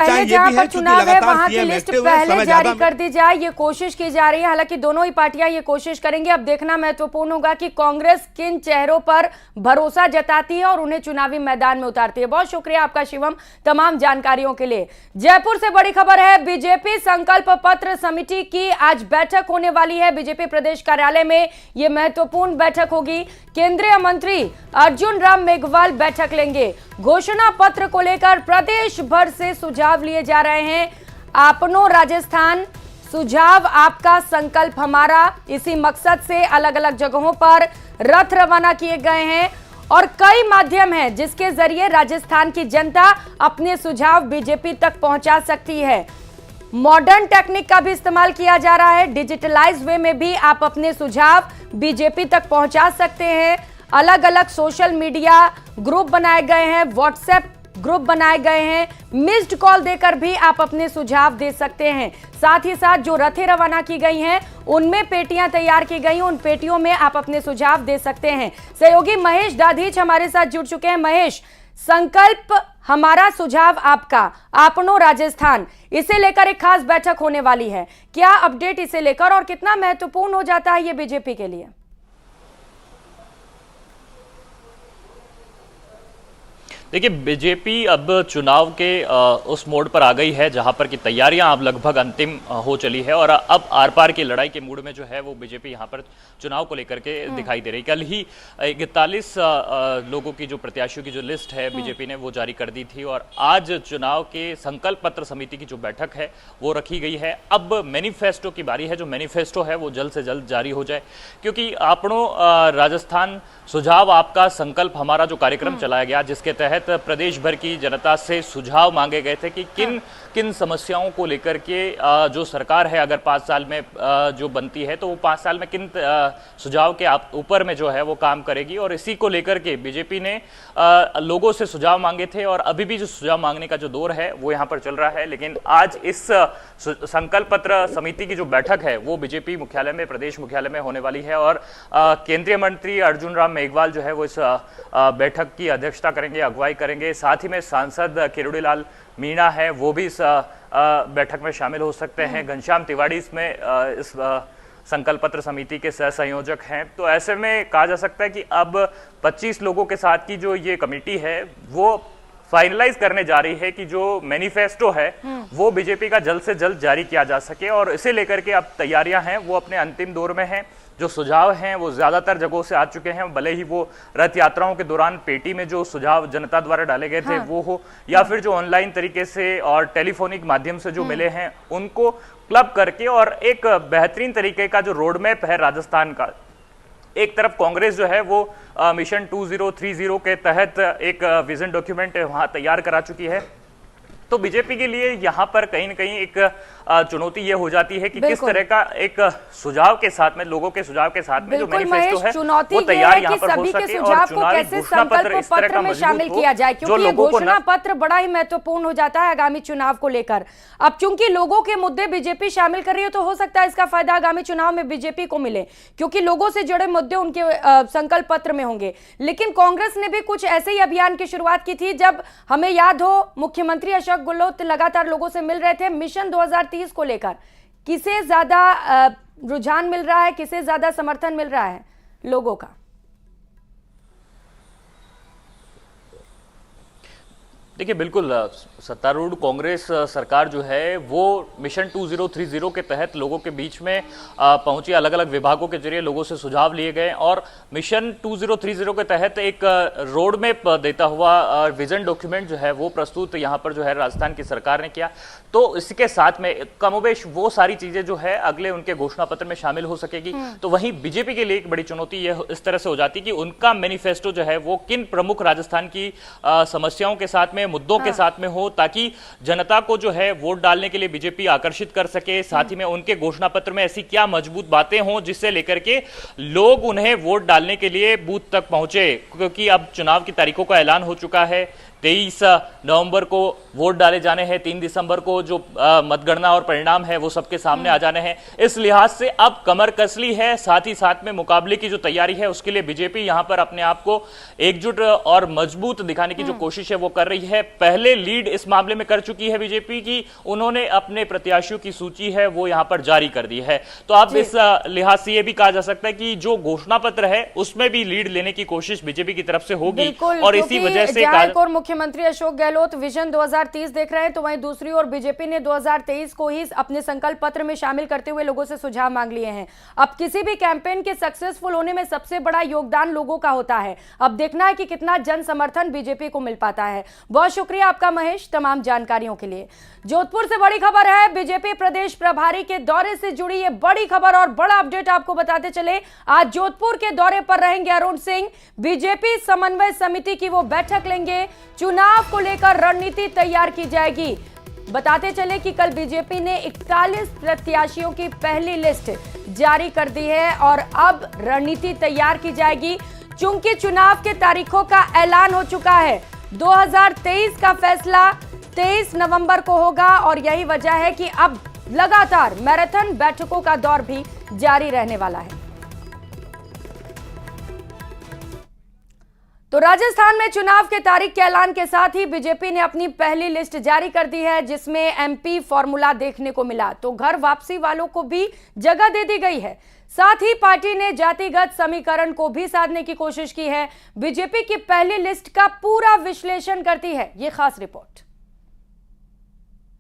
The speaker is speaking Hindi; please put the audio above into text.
पहले जहां पर चुनाव है वहां की लिस्ट पहले जारी कर दी जाए, ये कोशिश की जा रही है। हालांकि दोनों ही पार्टियां ये कोशिश करेंगी। अब देखना महत्वपूर्ण होगा कि कांग्रेस किन चेहरों पर भरोसा जताती है और उन्हें चुनावी मैदान में उतारती है। बहुत शुक्रिया आपका शिवम तमाम जानकारियों के लिए। जयपुर से बड़ी खबर है, बीजेपी संकल्प पत्र समिति की आज बैठक होने वाली है। बीजेपी प्रदेश कार्यालय में यह महत्वपूर्ण बैठक होगी। केंद्रीय मंत्री अर्जुन राम मेघवाल बैठक लेंगे। घोषणा पत्र को लेकर प्रदेश भर से सुझाव लिए जा रहे हैं। अपनो राजस्थान, सुझाव आपका, संकल्प हमारा, इसी मकसद से अलग अलग जगहों पर रथ रवाना किए गए हैं और कई माध्यम हैं जिसके जरिए राजस्थान की जनता अपने सुझाव बीजेपी तक पहुंचा सकती है। मॉडर्न टेक्निक का भी इस्तेमाल किया जा रहा है। डिजिटलाइज वे में भी आप अपने सुझाव बीजेपी तक पहुंचा सकते हैं। अलग अलग सोशल मीडिया ग्रुप बनाए गए हैं, व्हाट्सएप ग्रुप बनाए गए हैं। मिस्ड कॉल देकर भी आप अपने सुझाव दे सकते हैं। साथ ही साथ जो रथें रवाना की गई हैं उनमें पेटियां तैयार की गई, उन पेटियों में आप अपने सुझाव दे सकते हैं। सहयोगी महेश दाधीच हमारे साथ जुड़ चुके हैं। महेश, संकल्प हमारा, सुझाव आपका, अपनो राजस्थान, इसे लेकर एक खास बैठक होने वाली है। क्या अपडेट इसे लेकर और कितना महत्वपूर्ण हो जाता है ये बीजेपी के लिए? देखिए, बीजेपी अब चुनाव के उस मोड पर आ गई है जहां पर की तैयारियां अब लगभग अंतिम हो चली है और अब आर पार की लड़ाई के मूड में जो है वो बीजेपी यहां पर चुनाव को लेकर के दिखाई दे रही। कल ही 41 लोगों की जो प्रत्याशियों की जो लिस्ट है बीजेपी ने वो जारी कर दी थी और आज चुनाव के संकल्प पत्र समिति की जो बैठक है वो रखी गई है। अब मैनिफेस्टो की बारी है। जो मैनिफेस्टो है वो जल्द से जल्द जारी हो जाए, क्योंकि अपनो राजस्थान, सुझाव आपका, संकल्प हमारा जो कार्यक्रम चलाया गया जिसके तहत प्रदेश भर की जनता से सुझाव मांगे गए थे कि किन किन समस्याओं को लेकर के जो सरकार है अगर 5 साल में जो बनती है तो वो 5 साल में किन सुझाव के ऊपर में जो है वो काम करेगी। और इसी को लेकर के बीजेपी ने लोगों से सुझाव मांगे थे और अभी भी जो सुझाव मांगने का जो दौर है वो यहाँ पर चल रहा है। लेकिन आज इस संकल्प पत्र समिति की जो बैठक है वो बीजेपी मुख्यालय में, प्रदेश मुख्यालय में होने वाली है और केंद्रीय मंत्री अर्जुन राम मेघवाल जो है वो इस बैठक की अध्यक्षता करेंगे, अगुवाई करेंगे। साथ ही में सांसद किरोड़ी लाल मीणा है वो भी इस बैठक में शामिल हो सकते हैं। घनश्याम तिवारी इसमें इस संकल्प पत्र समिति के सह संयोजक हैं। तो ऐसे में कहा जा सकता है कि अब 25 लोगों के साथ की जो ये कमेटी है वो फाइनलाइज करने जा रही है कि जो मैनिफेस्टो है वो बीजेपी का जल्द से जल्द जारी किया जा सके और इसे लेकर के अब तैयारियां हैं वो अपने अंतिम दौर में हैं। जो सुझाव हैं वो ज्यादातर जगहों से आ चुके हैं, भले ही वो रथ यात्राओं के दौरान पेटी में जो सुझाव जनता द्वारा डाले गए थे वो हो या फिर जो ऑनलाइन तरीके से और टेलीफोनिक माध्यम से जो मिले हैं उनको क्लब करके और एक बेहतरीन तरीके का जो रोड मैप है राजस्थान का। एक तरफ कांग्रेस जो है वो मिशन 2030 के तहत एक विजन डॉक्यूमेंट वहां तैयार करा चुकी है। तो बीजेपी के लिए यहाँ पर कहीं न कहीं एक चुनौती ये हो जाती है कि किस तरह का एक सुझाव के साथ में, लोगों के सुझाव के साथ में जो मैनिफेस्टो है वो तैयार यहाँ पर हो सके और चुनावी घोषणा पत्र इस तरह का शामिल किया जाए, क्योंकि ये घोषणा पत्र बड़ा ही महत्वपूर्ण हो जाता है आगामी चुनाव को लेकर। अब चूंकि लोगों के मुद्दे बीजेपी शामिल कर रही है तो हो सकता है इसका फायदा आगामी चुनाव में बीजेपी को मिले, क्योंकि लोगों से जुड़े मुद्दे उनके संकल्प पत्र में होंगे। लेकिन कांग्रेस ने भी कुछ ऐसे ही अभियान की शुरुआत की थी जब हमें याद हो मुख्यमंत्री अशोक गहलोत लगातार लोगों से मिल रहे थे। मिशन 2030 को लेकर किसे ज्यादा रुझान मिल रहा है, किसे ज्यादा समर्थन मिल रहा है लोगों का? देखिए, बिल्कुल सत्तारूढ़ कांग्रेस सरकार जो है वो मिशन 2030 के तहत लोगों के बीच में पहुंची, अलग अलग विभागों के जरिए लोगों से सुझाव लिए गए और मिशन 2030 के तहत एक रोड मैप देता हुआ विजन डॉक्यूमेंट जो है वो प्रस्तुत यहाँ पर जो है राजस्थान की सरकार ने किया। तो इसके साथ में कमोबेश वो सारी चीजें जो है अगले उनके घोषणा पत्र में शामिल हो सकेगी। तो वहीं बीजेपी के लिए एक बड़ी चुनौती यह इस तरह से हो जाती कि उनका मैनिफेस्टो जो है वो किन प्रमुख राजस्थान की समस्याओं के साथ में, मुद्दों के साथ में हो, ताकि जनता को जो है वोट डालने के लिए बीजेपी आकर्षित कर सके। साथ ही में उनके घोषणा पत्र में ऐसी क्या मजबूत बातें हों जिससे लेकर के लोग उन्हें वोट डालने के लिए बूथ तक पहुंचे, क्योंकि अब चुनाव की तारीखों का ऐलान हो चुका है। 23 नवंबर को वोट डाले जाने हैं, 3 दिसंबर को जो मतगणना और परिणाम है वो सबके सामने आ जाने हैं। इस लिहाज से अब कमर कसली है, साथ ही साथ में मुकाबले की जो तैयारी है उसके लिए बीजेपी यहां पर अपने आप को एकजुट और मजबूत दिखाने की जो कोशिश है वो कर रही है। पहले लीड इस मामले में कर चुकी है बीजेपी की, उन्होंने अपने प्रत्याशियों की सूची है वो यहां पर जारी कर दी है। तो अब इस लिहाज से यह भी कहा जा सकता है कि जो घोषणा पत्र है उसमें भी लीड लेने की कोशिश बीजेपी की तरफ से होगी और इसी वजह से मुख्यमंत्री अशोक गहलोत विजन 2030 देख रहे हैं, तो वहीं दूसरी ओर बीजेपी ने 2023 को ही अपने संकल्प पत्र में शामिल करते हुए लोगों से सुझाव मांग लिए हैं। अब किसी भी कैंपेन के सक्सेसफुल होने में सबसे बड़ा योगदान लोगों का होता है। अब देखना है कि कितना जन समर्थन बीजेपी को मिल पाता है। बहुत शुक्रिया आपका महेश तमाम जानकारियों के लिए। जोधपुर से बड़ी खबर है, बीजेपी प्रदेश प्रभारी के दौरे से जुड़ी ये बड़ी खबर और बड़ा अपडेट आपको बताते चले। आज जोधपुर के दौरे पर रहेंगे अरुण सिंह, बीजेपी समन्वय समिति की वो बैठक लेंगे, चुनाव को लेकर रणनीति तैयार की जाएगी। बताते चले कि कल बीजेपी ने 41 प्रत्याशियों की पहली लिस्ट जारी कर दी है और अब रणनीति तैयार की जाएगी। चूंकि चुनाव के तारीखों का ऐलान हो चुका है, 2023 का फैसला 23 नवंबर को होगा और यही वजह है कि अब लगातार मैराथन बैठकों का दौर भी जारी रहने वाला है। तो राजस्थान में चुनाव के तारीख के ऐलान के साथ ही बीजेपी ने अपनी पहली लिस्ट जारी कर दी है, जिसमें एमपी फॉर्मूला देखने को मिला। तो घर वापसी वालों को भी जगह दे दी गई है। साथ ही पार्टी ने जातिगत समीकरण को भी साधने की कोशिश की है। बीजेपी की पहली लिस्ट का पूरा विश्लेषण करती है ये खास रिपोर्ट।